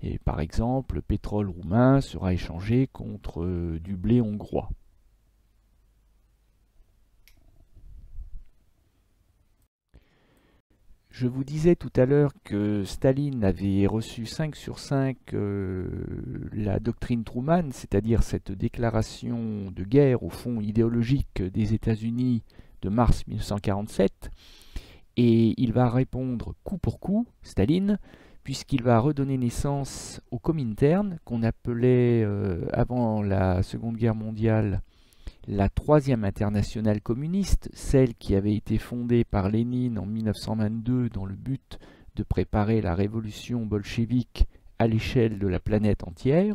Speaker 1: Et par exemple, le pétrole roumain sera échangé contre du blé hongrois. Je vous disais tout à l'heure que Staline avait reçu 5 sur 5 la doctrine Truman, c'est-à-dire cette déclaration de guerre au fond idéologique des États-Unis de mars 1947. Et il va répondre coup pour coup, Staline, puisqu'il va redonner naissance au Comintern, qu'on appelait avant la Seconde Guerre mondiale la Troisième Internationale communiste, celle qui avait été fondée par Lénine en 1922 dans le but de préparer la révolution bolchevique à l'échelle de la planète entière.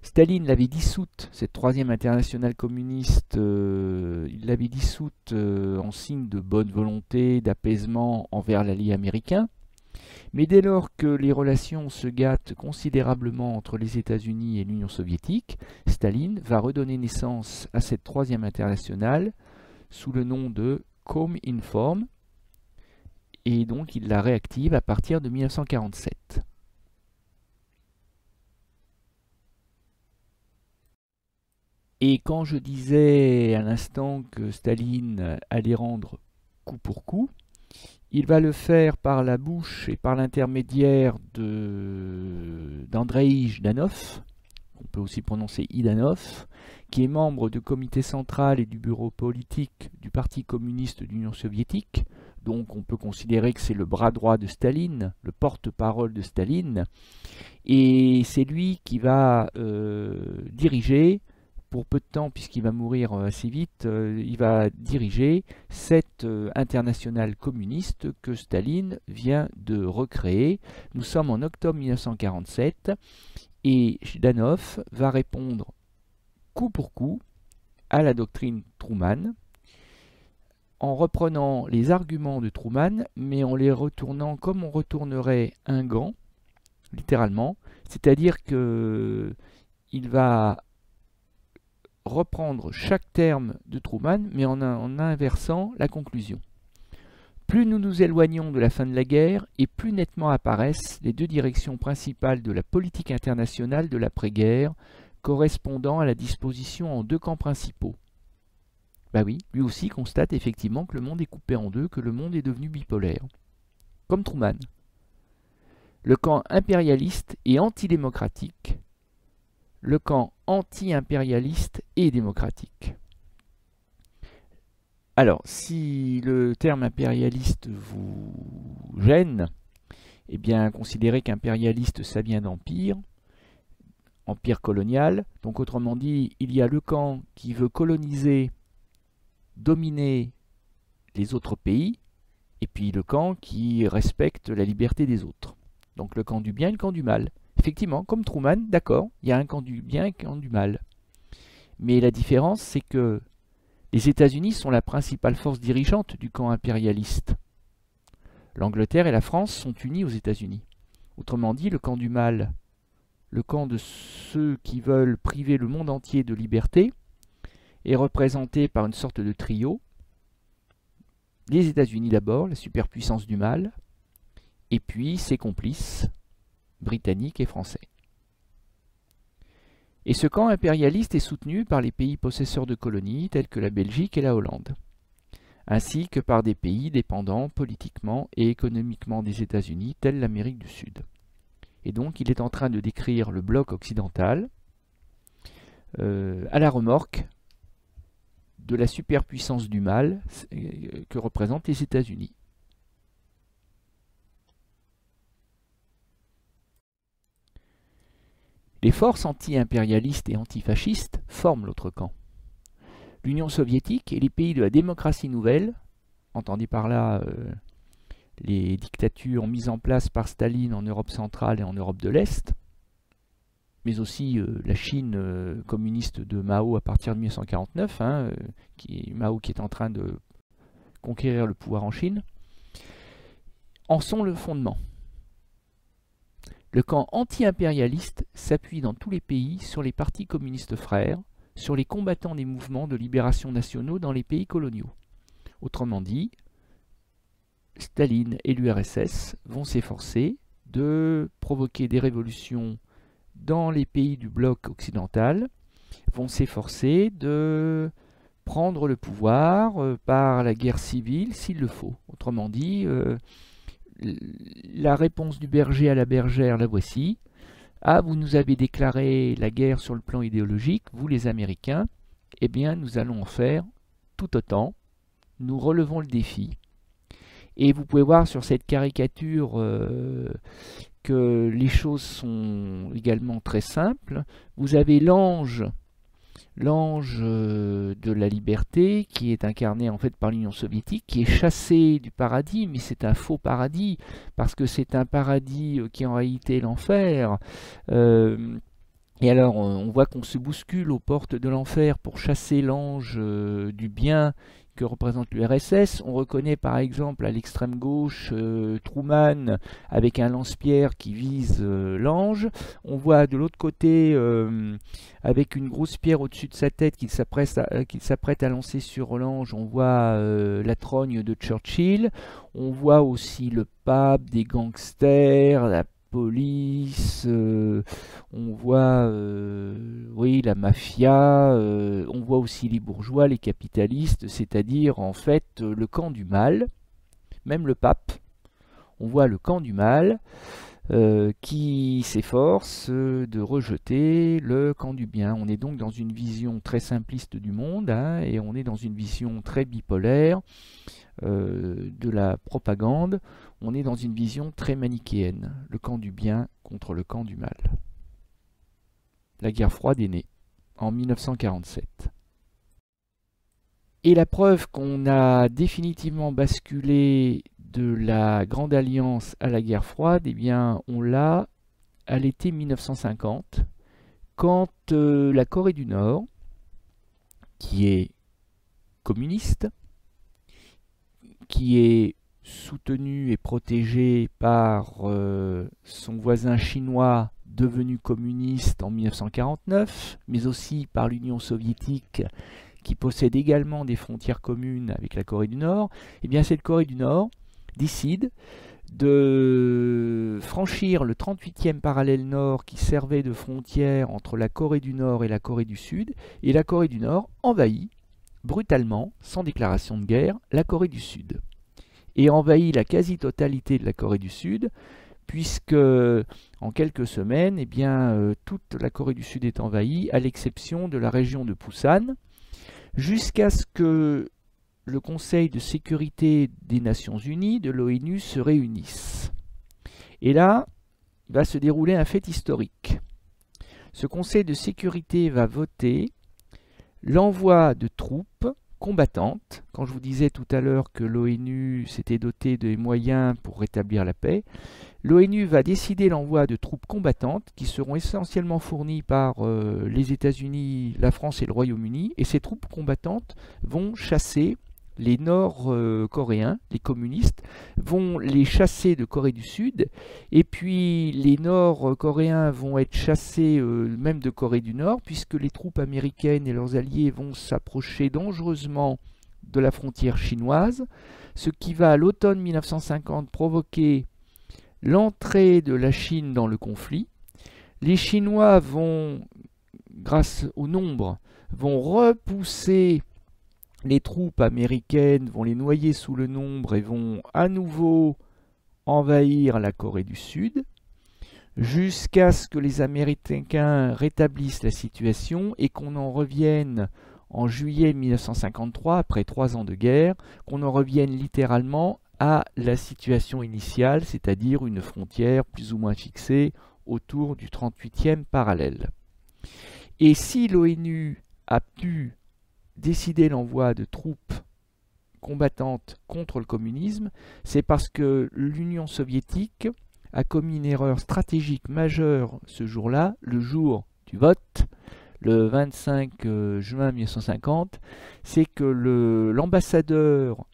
Speaker 1: Staline l'avait dissoute, cette Troisième Internationale communiste, il l'avait dissoute en signe de bonne volonté, d'apaisement envers l'allié américain. Mais dès lors que les relations se gâtent considérablement entre les États-Unis et l'Union soviétique, Staline va redonner naissance à cette Troisième Internationale sous le nom de Cominform, et donc il la réactive à partir de 1947. Et quand je disais à l'instant que Staline allait rendre coup pour coup, il va le faire par la bouche et par l'intermédiaire d'Andreï Jdanov, on peut aussi prononcer Idanov, qui est membre du comité central et du bureau politique du Parti communiste de l'Union soviétique. Donc on peut considérer que c'est le bras droit de Staline, le porte-parole de Staline. Et c'est lui qui va diriger pour peu de temps, puisqu'il va mourir assez vite, il va diriger cette internationale communiste que Staline vient de recréer. Nous sommes en octobre 1947 et Zhdanov va répondre coup pour coup à la doctrine Truman en reprenant les arguments de Truman, mais en les retournant comme on retournerait un gant, littéralement, c'est-à-dire que il va reprendre chaque terme de Truman, mais en inversant la conclusion. Plus nous nous éloignons de la fin de la guerre, et plus nettement apparaissent les deux directions principales de la politique internationale de l'après-guerre, correspondant à la disposition en deux camps principaux. Bah oui, lui aussi constate effectivement que le monde est coupé en deux, que le monde est devenu bipolaire. Comme Truman. Le camp impérialiste et antidémocratique, le camp anti-impérialiste et démocratique. Alors, si le terme impérialiste vous gêne, eh bien, considérez qu'impérialiste, ça vient d'empire, empire colonial. Donc, autrement dit, il y a le camp qui veut coloniser, dominer les autres pays, et puis le camp qui respecte la liberté des autres. Donc, le camp du bien et le camp du mal. Effectivement, comme Truman, d'accord, il y a un camp du bien et un camp du mal. Mais la différence, c'est que les États-Unis sont la principale force dirigeante du camp impérialiste. L'Angleterre et la France sont unis aux États-Unis. Autrement dit, le camp du mal, le camp de ceux qui veulent priver le monde entier de liberté, est représenté par une sorte de trio. Les États-Unis d'abord, la superpuissance du mal, et puis ses complices, britanniques et français. Et ce camp impérialiste est soutenu par les pays possesseurs de colonies tels que la Belgique et la Hollande, ainsi que par des pays dépendants politiquement et économiquement des États-Unis tels l'Amérique du Sud. Et donc il est en train de décrire le bloc occidental à la remorque de la superpuissance du mal que représentent les États-Unis. Les forces anti-impérialistes et antifascistes forment l'autre camp. L'Union soviétique et les pays de la démocratie nouvelle, entendez par là les dictatures mises en place par Staline en Europe centrale et en Europe de l'Est, mais aussi la Chine communiste de Mao à partir de 1949, Mao qui est en train de conquérir le pouvoir en Chine, en sont le fondement. Le camp anti-impérialiste s'appuie dans tous les pays sur les partis communistes frères, sur les combattants des mouvements de libération nationaux dans les pays coloniaux. Autrement dit, Staline et l'URSS vont s'efforcer de provoquer des révolutions dans les pays du bloc occidental, vont s'efforcer de prendre le pouvoir par la guerre civile s'il le faut. Autrement dit, la réponse du berger à la bergère, la voici. Ah, vous nous avez déclaré la guerre sur le plan idéologique, vous les Américains, eh bien nous allons en faire tout autant. Nous relevons le défi. Et vous pouvez voir sur cette caricature que les choses sont également très simples. Vous avez l'ange de la liberté, qui est incarné en fait par l'Union soviétique, qui est chassé du paradis, mais c'est un faux paradis, parce que c'est un paradis qui est en réalité l'enfer. Et alors on voit qu'on se bouscule aux portes de l'enfer pour chasser l'ange du bien que représente l'URSS. On reconnaît par exemple à l'extrême gauche Truman avec un lance-pierre qui vise l'ange. On voit de l'autre côté avec une grosse pierre au-dessus de sa tête qu'il s'apprête à lancer sur l'ange. On voit la trogne de Churchill. On voit aussi le pape, des gangsters, la police, on voit oui, la mafia, on voit aussi les bourgeois, les capitalistes, c'est-à-dire en fait le camp du mal, même le pape, on voit le camp du mal qui s'efforce de rejeter le camp du bien. On est donc dans une vision très simpliste du monde, et on est dans une vision très bipolaire de la propagande. On est dans une vision très manichéenne, le camp du bien contre le camp du mal. La guerre froide est née. en 1947. Et la preuve qu'on a définitivement basculé de la Grande Alliance à la guerre froide, eh bien, on l'a à l'été 1950, quand la Corée du Nord, qui est communiste, qui est soutenu et protégé par son voisin chinois devenu communiste en 1949, mais aussi par l'Union soviétique qui possède également des frontières communes avec la Corée du Nord, et bien cette Corée du Nord décide de franchir le 38e parallèle nord qui servait de frontière entre la Corée du Nord et la Corée du Sud, et la Corée du Nord envahit brutalement, sans déclaration de guerre, la Corée du Sud. Et envahit la quasi-totalité de la Corée du Sud, puisque en quelques semaines, eh bien, toute la Corée du Sud est envahie, à l'exception de la région de Pusan, jusqu'à ce que le Conseil de sécurité des Nations Unies, de l'ONU, se réunisse. Et là, il va se dérouler un fait historique. Ce Conseil de sécurité va voter l'envoi de troupes combattantes. Quand je vous disais tout à l'heure que l'ONU s'était dotée des moyens pour rétablir la paix, l'ONU va décider l'envoi de troupes combattantes qui seront essentiellement fournies par les États-Unis, la France et le Royaume-Uni. Et ces troupes combattantes vont chasser les Nord-Coréens, les communistes, vont les chasser de Corée du Sud, et puis les Nord-Coréens vont être chassés même de Corée du Nord, puisque les troupes américaines et leurs alliés vont s'approcher dangereusement de la frontière chinoise, ce qui va à l'automne 1950 provoquer l'entrée de la Chine dans le conflit. Les Chinois vont, grâce au nombre, vont repousser les troupes américaines, vont les noyer sous le nombre et vont à nouveau envahir la Corée du Sud, jusqu'à ce que les Américains rétablissent la situation et qu'on en revienne en juillet 1953, après 3 ans de guerre, qu'on en revienne littéralement à la situation initiale, c'est-à-dire une frontière plus ou moins fixée autour du 38e parallèle. Et si l'ONU a pu décider l'envoi de troupes combattantes contre le communisme, c'est parce que l'Union soviétique a commis une erreur stratégique majeure ce jour-là, le jour du vote, le 25 juin 1950, c'est que l'ambassadeur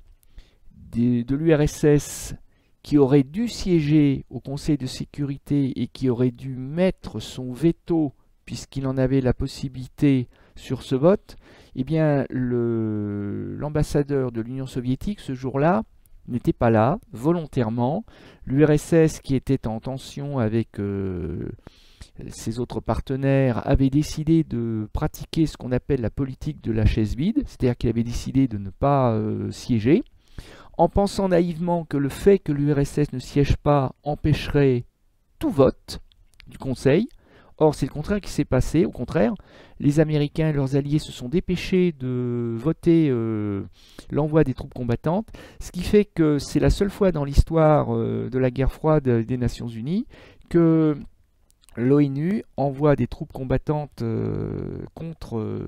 Speaker 1: de l'URSS qui aurait dû siéger au Conseil de sécurité et qui aurait dû mettre son veto, puisqu'il en avait la possibilité sur ce vote, eh bien l'ambassadeur de l'Union soviétique ce jour-là n'était pas là, volontairement. L'URSS, qui était en tension avec ses autres partenaires, avait décidé de pratiquer ce qu'on appelle la politique de la chaise vide, c'est-à-dire qu'il avait décidé de ne pas siéger, en pensant naïvement que le fait que l'URSS ne siège pas empêcherait tout vote du Conseil. Or, c'est le contraire qui s'est passé. Au contraire, les Américains et leurs alliés se sont dépêchés de voter l'envoi des troupes combattantes, ce qui fait que c'est la seule fois dans l'histoire de la guerre froide des Nations Unies que l'ONU envoie des troupes combattantes contre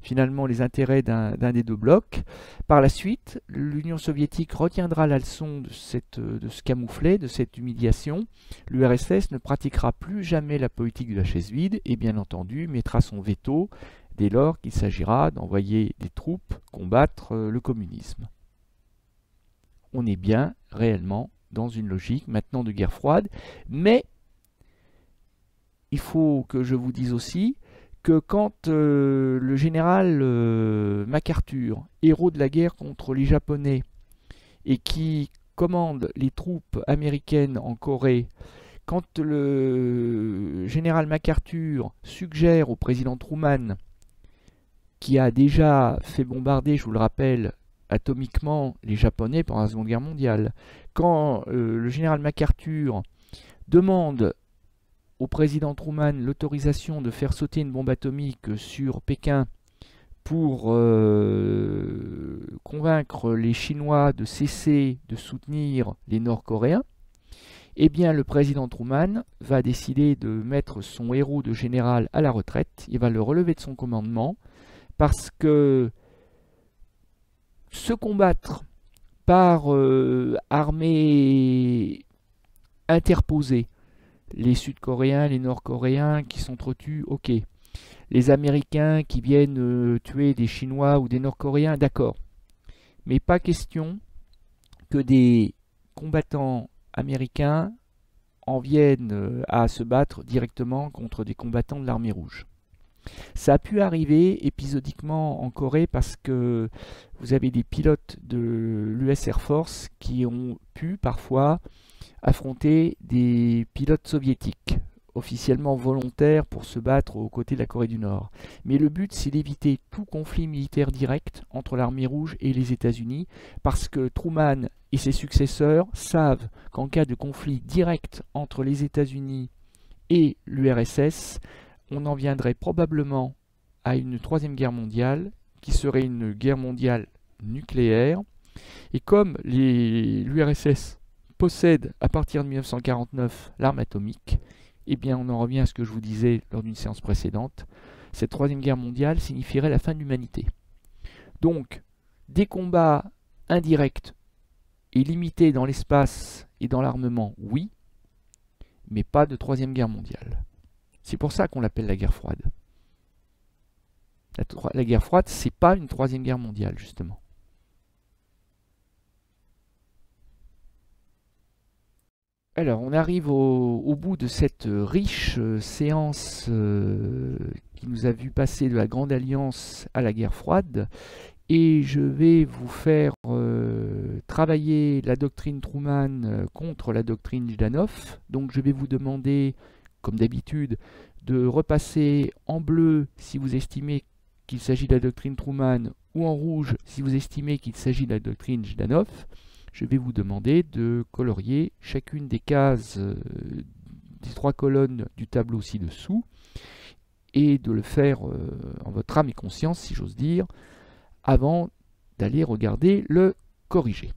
Speaker 1: finalement les intérêts d'un des deux blocs. Par la suite, l'Union soviétique retiendra la leçon de ce camouflet, de cette humiliation. L'URSS ne pratiquera plus jamais la politique de la chaise vide et bien entendu mettra son veto dès lors qu'il s'agira d'envoyer des troupes combattre le communisme. On est bien réellement dans une logique maintenant de guerre froide, mais il faut que je vous dise aussi que quand le général MacArthur, héros de la guerre contre les Japonais, et qui commande les troupes américaines en Corée, quand le général MacArthur suggère au président Truman, qui a déjà fait bombarder, je vous le rappelle, atomiquement les Japonais pendant la Seconde Guerre mondiale, quand le général MacArthur demande au président Truman l'autorisation de faire sauter une bombe atomique sur Pékin pour convaincre les Chinois de cesser de soutenir les Nord-Coréens, eh bien le président Truman va décider de mettre son héros de général à la retraite. Il va le relever de son commandement parce que se combattre par armée interposée, les Sud-Coréens, les Nord-Coréens qui s'entretuent, ok. Les Américains qui viennent tuer des Chinois ou des Nord-Coréens, d'accord. Mais pas question que des combattants américains en viennent à se battre directement contre des combattants de l'armée rouge. Ça a pu arriver épisodiquement en Corée parce que vous avez des pilotes de l'US Air Force qui ont pu parfois affronter des pilotes soviétiques, officiellement volontaires pour se battre aux côtés de la Corée du Nord. Mais le but, c'est d'éviter tout conflit militaire direct entre l'armée rouge et les États-Unis, parce que Truman et ses successeurs savent qu'en cas de conflit direct entre les États-Unis et l'URSS, on en viendrait probablement à une troisième guerre mondiale, qui serait une guerre mondiale nucléaire. Et comme l'URSS possède à partir de 1949 l'arme atomique, eh bien on en revient à ce que je vous disais lors d'une séance précédente, cette troisième guerre mondiale signifierait la fin de l'humanité. Donc, des combats indirects et limités dans l'espace et dans l'armement, oui, mais pas de troisième guerre mondiale. C'est pour ça qu'on l'appelle la guerre froide. La guerre froide, c'est pas une troisième guerre mondiale, justement. Alors, on arrive au bout de cette riche séance qui nous a vu passer de la Grande Alliance à la guerre froide. Et je vais vous faire travailler la doctrine Truman contre la doctrine Jdanov. Donc, je vais vous demander, comme d'habitude, de repasser en bleu si vous estimez qu'il s'agit de la doctrine Truman, ou en rouge si vous estimez qu'il s'agit de la doctrine Jdanov. Je vais vous demander de colorier chacune des cases des trois colonnes du tableau ci-dessous et de le faire en votre âme et conscience, si j'ose dire, avant d'aller regarder le corrigé.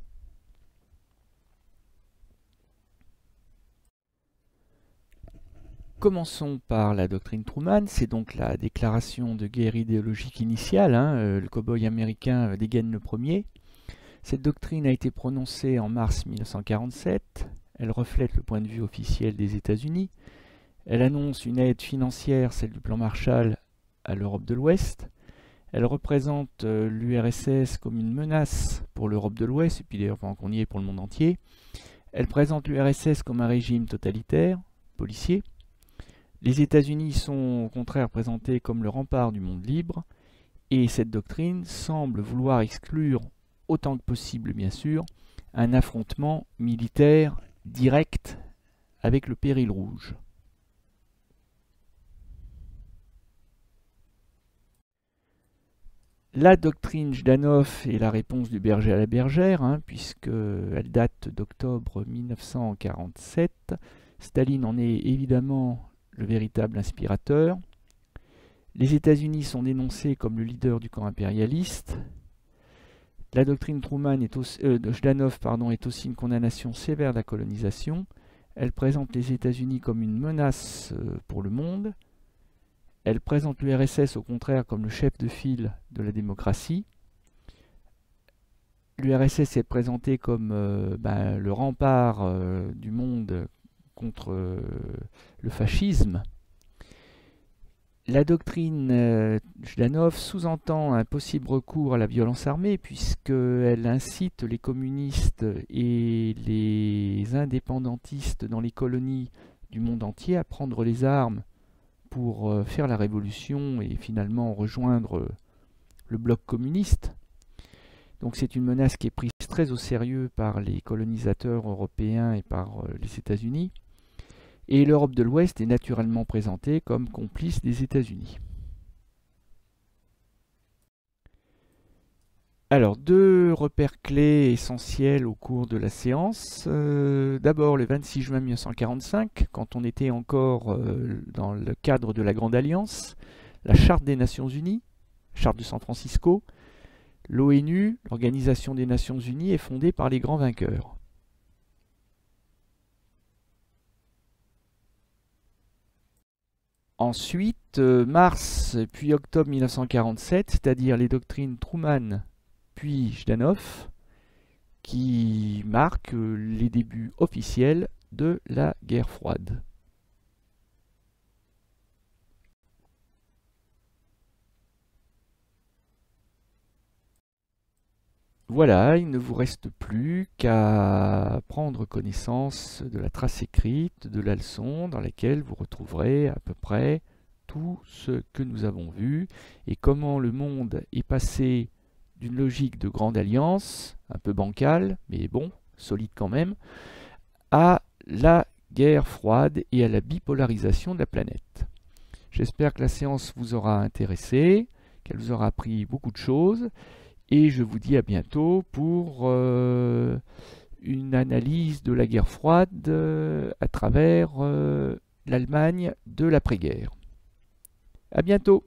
Speaker 1: Commençons par la doctrine Truman, c'est donc la déclaration de guerre idéologique initiale, le cow-boy américain dégaine le premier. Cette doctrine a été prononcée en mars 1947, elle reflète le point de vue officiel des États-Unis, elle annonce une aide financière, celle du plan Marshall, à l'Europe de l'Ouest, elle représente l'URSS comme une menace pour l'Europe de l'Ouest, et puis d'ailleurs pendant qu'on y est pour le monde entier, elle présente l'URSS comme un régime totalitaire, policier, les États-Unis sont au contraire présentés comme le rempart du monde libre, et cette doctrine semble vouloir exclure autant que possible bien sûr, un affrontement militaire direct avec le péril rouge. La doctrine Jdanov est la réponse du berger à la bergère, puisqu'elle date d'octobre 1947. Staline en est évidemment le véritable inspirateur. Les États-Unis sont dénoncés comme le leader du camp impérialiste. La doctrine Truman Jdanov est aussi une condamnation sévère de la colonisation. Elle présente les États-Unis comme une menace pour le monde. Elle présente l'URSS au contraire comme le chef de file de la démocratie. L'URSS est présentée comme le rempart du monde contre le fascisme. La doctrine Jdanov sous-entend un possible recours à la violence armée puisqu'elle incite les communistes et les indépendantistes dans les colonies du monde entier à prendre les armes pour faire la révolution et finalement rejoindre le bloc communiste. Donc c'est une menace qui est prise très au sérieux par les colonisateurs européens et par les États-Unis. Et l'Europe de l'Ouest est naturellement présentée comme complice des États-Unis. Alors, deux repères clés essentiels au cours de la séance. D'abord, le 26 juin 1945, quand on était encore dans le cadre de la Grande Alliance, la Charte des Nations Unies, Charte de San Francisco, l'ONU, l'Organisation des Nations Unies, est fondée par les grands vainqueurs. Ensuite, mars puis octobre 1947, c'est-à-dire les doctrines Truman puis Jdanov, qui marquent les débuts officiels de la guerre froide. Voilà, il ne vous reste plus qu'à prendre connaissance de la trace écrite de la leçon dans laquelle vous retrouverez à peu près tout ce que nous avons vu et comment le monde est passé d'une logique de grande alliance, un peu bancale, mais bon, solide quand même, à la guerre froide et à la bipolarisation de la planète. J'espère que la séance vous aura intéressé, qu'elle vous aura appris beaucoup de choses. Et je vous dis à bientôt pour une analyse de la guerre froide à travers l'Allemagne de l'après-guerre. À bientôt!